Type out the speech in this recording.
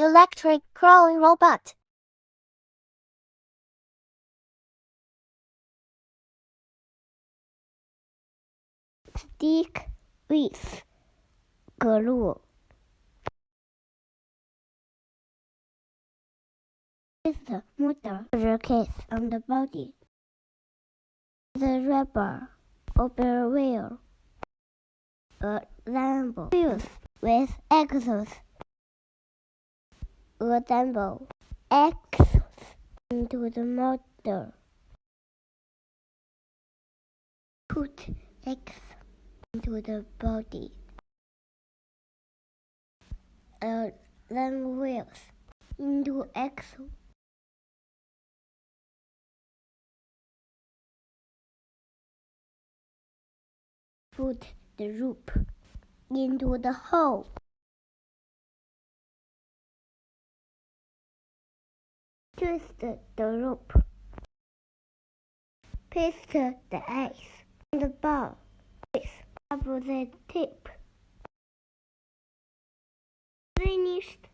electric crawling robot. Stick with glue. With the motor case on the body. The rubber over wheel. A lamp wheels with axles. A dumbbell axles into the motor. Put X into the body. A lamp wheels into axle. Put the rope into the hole. Twist the rope. Paste the ice on the ball with opposite tip. Finished.